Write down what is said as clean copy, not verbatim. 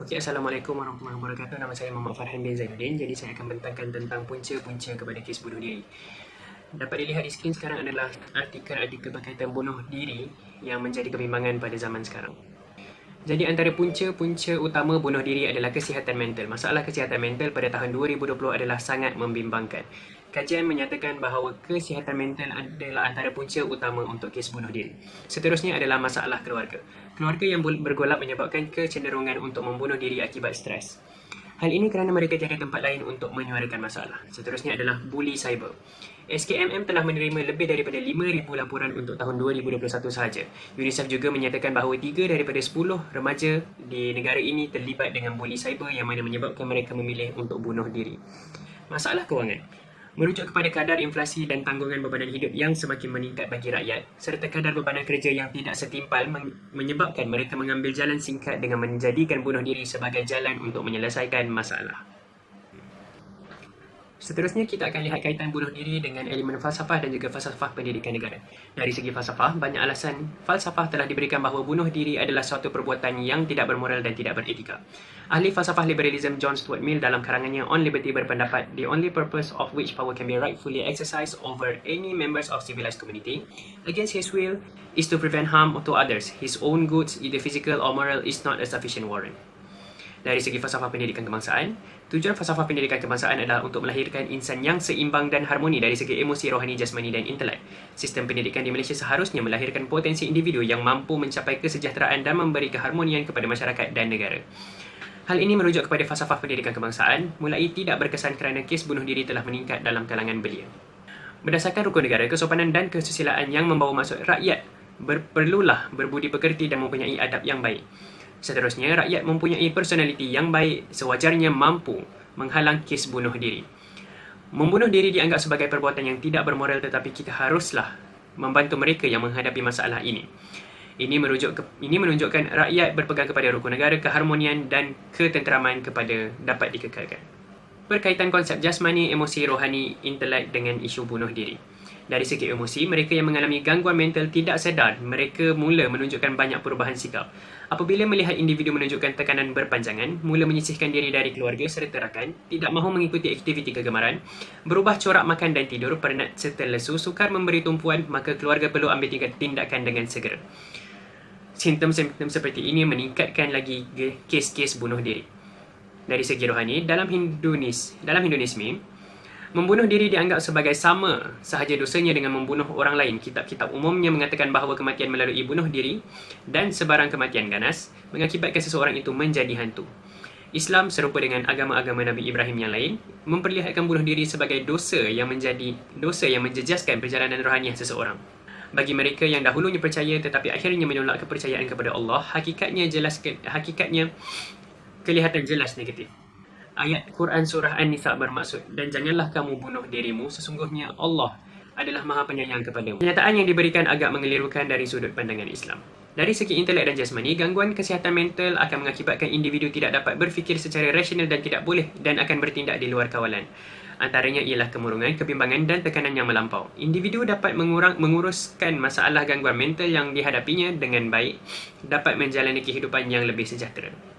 Okey, Assalamualaikum warahmatullahi wabarakatuh. Nama saya Muhammad Farhan bin Zainuddin. Jadi saya akan bentangkan tentang punca-punca kepada kes bunuh diri. Dapat dilihat di skrin sekarang adalah artikel-artikel berkaitan bunuh diri yang menjadi kebimbangan pada zaman sekarang. Jadi antara punca-punca utama bunuh diri adalah kesihatan mental. Masalah kesihatan mental pada tahun 2020 adalah sangat membimbangkan. Kajian menyatakan bahawa kesihatan mental adalah antara punca utama untuk kes bunuh diri. Seterusnya adalah masalah keluarga. Keluarga yang bergolak menyebabkan kecenderungan untuk membunuh diri akibat stres. Hal ini kerana mereka tiada tempat lain untuk menyuarakan masalah. Seterusnya adalah buli cyber. SKMM telah menerima lebih daripada 5,000 laporan untuk tahun 2021 sahaja. UNICEF juga menyatakan bahawa 3 daripada 10 remaja di negara ini terlibat dengan buli cyber yang mana menyebabkan mereka memilih untuk bunuh diri. Masalah kewangan. Merujuk kepada kadar inflasi dan tanggungan bebanan hidup yang semakin meningkat bagi rakyat, serta kadar bebanan kerja yang tidak setimpal menyebabkan mereka mengambil jalan singkat dengan menjadikan bunuh diri sebagai jalan untuk menyelesaikan masalah. Seterusnya kita akan lihat kaitan bunuh diri dengan elemen falsafah dan juga falsafah pendidikan negara. Dari segi falsafah, banyak alasan falsafah telah diberikan bahawa bunuh diri adalah suatu perbuatan yang tidak bermoral dan tidak beretika. Ahli falsafah liberalism John Stuart Mill dalam karangannya On Liberty berpendapat, the only purpose of which power can be rightfully exercised over any members of civilized community against his will is to prevent harm to others. His own goods, either physical or moral, is not a sufficient warrant. Dari segi falsafah pendidikan kebangsaan, tujuan falsafah pendidikan kebangsaan adalah untuk melahirkan insan yang seimbang dan harmoni dari segi emosi, rohani, jasmani dan intelek. Sistem pendidikan di Malaysia seharusnya melahirkan potensi individu yang mampu mencapai kesejahteraan dan memberi keharmonian kepada masyarakat dan negara. Hal ini merujuk kepada falsafah pendidikan kebangsaan, mulai tidak berkesan kerana kes bunuh diri telah meningkat dalam kalangan belia. Berdasarkan rukun negara, kesopanan dan kesusilaan yang membawa maksud rakyat perlulah berbudi pekerti dan mempunyai adab yang baik. Seterusnya, rakyat mempunyai personaliti yang baik sewajarnya mampu menghalang kes bunuh diri. Membunuh diri dianggap sebagai perbuatan yang tidak bermoral, tetapi kita haruslah membantu mereka yang menghadapi masalah ini. Ini menunjukkan rakyat berpegang kepada rukun negara, keharmonian dan ketenteraman kepada dapat dikekalkan. Berkaitan konsep jasmani, emosi, rohani, intelek dengan isu bunuh diri. Dari segi emosi, mereka yang mengalami gangguan mental tidak sedar mereka mula menunjukkan banyak perubahan sikap. Apabila melihat individu menunjukkan tekanan berpanjangan, mula menyisihkan diri dari keluarga serta rakan, tidak mahu mengikuti aktiviti kegemaran, berubah corak makan dan tidur, penat serta lesu, sukar memberi tumpuan, maka keluarga perlu ambil tindakan dengan segera. Simptom-simptom seperti ini meningkatkan lagi kes-kes bunuh diri. Dari segi rohani, dalam Hinduisme, membunuh diri dianggap sebagai sama sahaja dosanya dengan membunuh orang lain. Kitab-kitab umumnya mengatakan bahawa kematian melalui bunuh diri dan sebarang kematian ganas mengakibatkan seseorang itu menjadi hantu. Islam serupa dengan agama-agama Nabi Ibrahim yang lain memperlihatkan bunuh diri sebagai dosa yang menjejaskan perjalanan rohaniah seseorang. Bagi mereka yang dahulunya percaya tetapi akhirnya menolak kepercayaan kepada Allah, hakikatnya kelihatan jelas negatif. Ayat Quran surah An-Nisa bermaksud, dan janganlah kamu bunuh dirimu, sesungguhnya Allah adalah maha penyayang kepadamu. Kenyataan yang diberikan agak mengelirukan dari sudut pandangan Islam. Dari segi intelek dan jasmani, gangguan kesihatan mental akan mengakibatkan individu tidak dapat berfikir secara rasional dan tidak boleh dan akan bertindak di luar kawalan. Antaranya ialah kemurungan, kebimbangan dan tekanan yang melampau. Individu dapat menguruskan masalah gangguan mental yang dihadapinya dengan baik, dapat menjalani kehidupan yang lebih sejahtera.